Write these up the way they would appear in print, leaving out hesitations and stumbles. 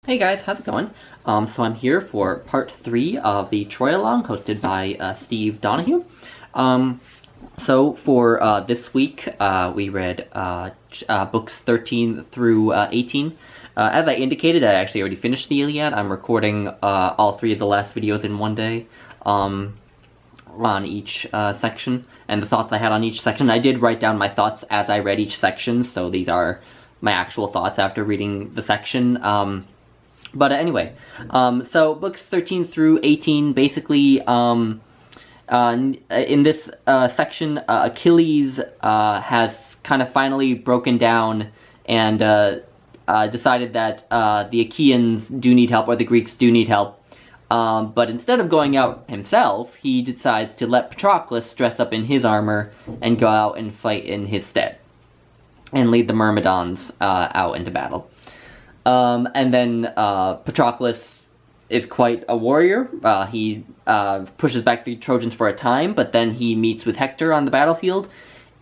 Hey guys, how's it going? So I'm here for part 3 of the Troy Along, hosted by Steve Donahue. So for this week, we read books 13 through 18. As I indicated, I actually already finished the Iliad. I'm recording all 3 of the last videos in one day on each section, and the thoughts I had on each section. I did write down my thoughts as I read each section, so these are my actual thoughts after reading the section. But anyway, so books 13 through 18, basically, in this section, Achilles has kind of finally broken down and decided that the Achaeans do need help, or the Greeks do need help. But instead of going out himself, he decides to let Patroclus dress up in his armor and go out and fight in his stead, and lead the Myrmidons out into battle. And then Patroclus is quite a warrior. He pushes back the Trojans for a time, but then he meets with Hector on the battlefield,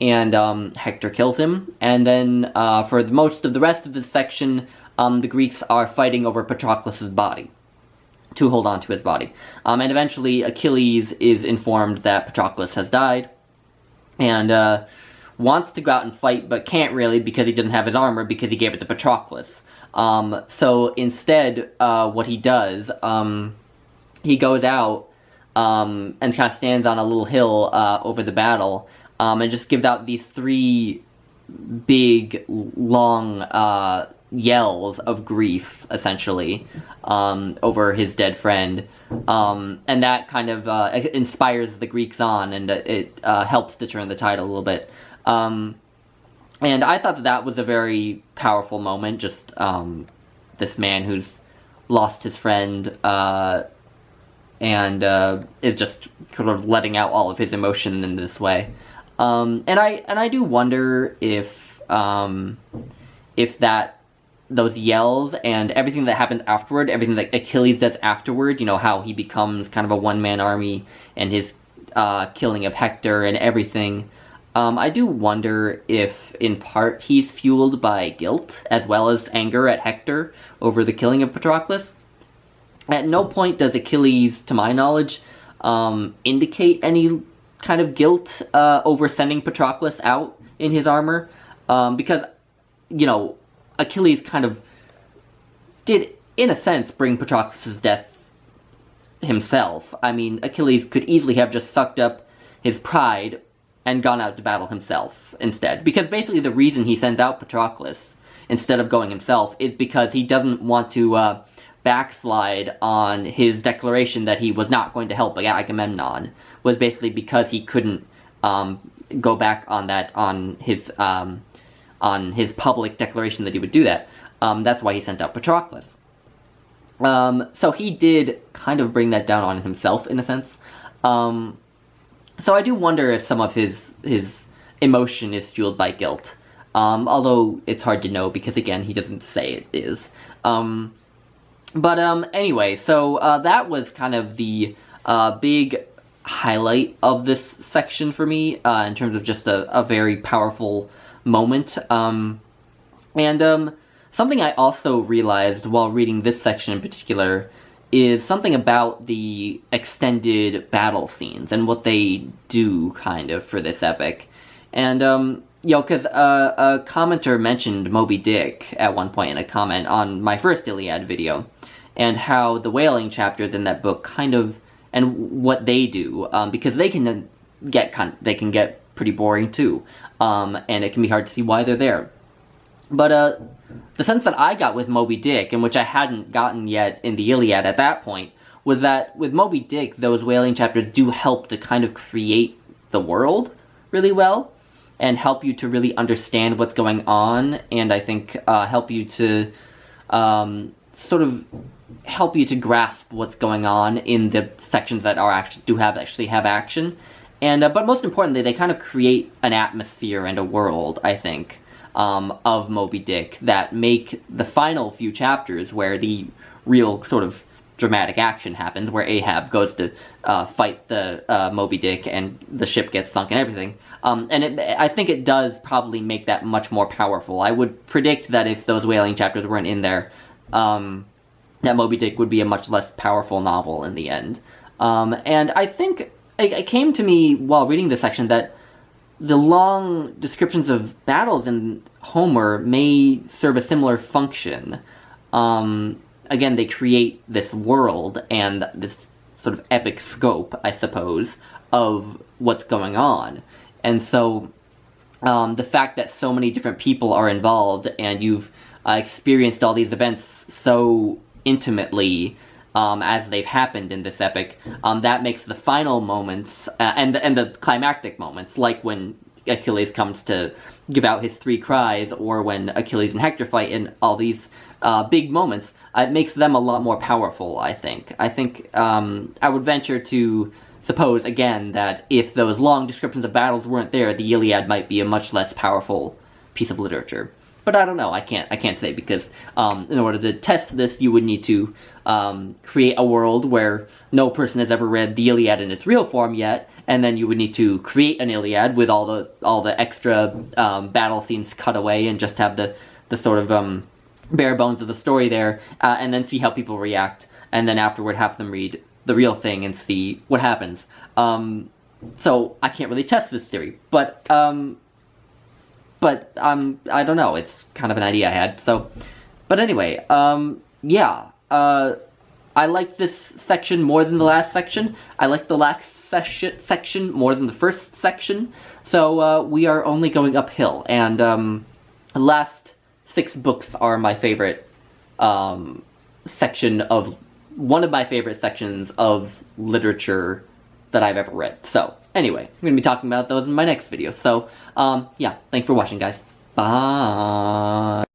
and Hector kills him. And then for most of the rest of this section, the Greeks are fighting over Patroclus's body, to hold on to his body. And eventually Achilles is informed that Patroclus has died, and wants to go out and fight, but can't really because he doesn't have his armor, because he gave it to Patroclus. So instead, what he does, he goes out, and kind of stands on a little hill, over the battle, and just gives out these 3 big, long, yells of grief, essentially, over his dead friend. And that kind of, inspires the Greeks on, and it helps to turn the tide a little bit. And I thought that was a very powerful moment, just this man who's lost his friend, and is just sort of letting out all of his emotion in this way. And I do wonder if those yells and everything that happens afterward, everything that Achilles does afterward, you know, how he becomes kind of a one-man army, and his killing of Hector and everything, I do wonder if, in part, he's fueled by guilt, as well as anger at Hector over the killing of Patroclus. At no point does Achilles, to my knowledge, indicate any kind of guilt over sending Patroclus out in his armor, because, you know, Achilles kind of did, in a sense, bring Patroclus' death himself. I mean, Achilles could easily have just sucked up his pride and gone out to battle himself instead. Because basically the reason he sends out Patroclus instead of going himself is because he doesn't want to backslide on his declaration that he was not going to help Agamemnon, was basically because he couldn't go back on that, on his public declaration that he would do that. That's why he sent out Patroclus. So he did kind of bring that down on himself, in a sense. So I do wonder if some of his emotion is fueled by guilt, although it's hard to know because, again, he doesn't say it is. But anyway, so that was kind of the big highlight of this section for me, in terms of just a very powerful moment. And something I also realized while reading this section in particular is something about the extended battle scenes and what they do, kind of, for this epic. And, you know, because a commenter mentioned Moby Dick at one point in a comment on my first Iliad video, and how the whaling chapters in that book kind of, and what they do, because they can get pretty boring too, and it can be hard to see why they're there. But the sense that I got with Moby Dick, and which I hadn't gotten yet in the Iliad at that point, was that with Moby Dick, those whaling chapters do help to kind of create the world really well, and help you to really understand what's going on, and I think help you to sort of help you to grasp what's going on in the sections that are actually have action. And but most importantly, they kind of create an atmosphere and a world, I think, of Moby Dick, that make the final few chapters, where the real sort of dramatic action happens, where Ahab goes to fight the Moby Dick, and the ship gets sunk and everything. And I think it does probably make that much more powerful. I would predict that if those whaling chapters weren't in there, that Moby Dick would be a much less powerful novel in the end. And I think it came to me while reading this section that the long descriptions of battles in Homer may serve a similar function. Again, they create this world and this sort of epic scope, I suppose, of what's going on. And so the fact that so many different people are involved and you've experienced all these events so intimately as they've happened in this epic, that makes the final moments and the climactic moments, like when Achilles comes to give out his 3 cries, or when Achilles and Hector fight, and all these big moments, it makes them a lot more powerful, I think. I would venture to suppose, again, that if those long descriptions of battles weren't there, the Iliad might be a much less powerful piece of literature. But I don't know, I can't say, because in order to test this, you would need to create a world where no person has ever read the Iliad in its real form yet, and then you would need to create an Iliad with all the extra battle scenes cut away and just have the sort of bare bones of the story there, and then see how people react, and then afterward have them read the real thing and see what happens. So I can't really test this theory, but I don't know, it's kind of an idea I had, so... But anyway, yeah, I like this section more than the last section. I like the last section more than the first section, so we are only going uphill, and the last 6 books are my favorite section of... one of my favorite sections of literature that I've ever read. So, anyway, I'm going to be talking about those in my next video. So, yeah, thanks for watching, guys. Bye!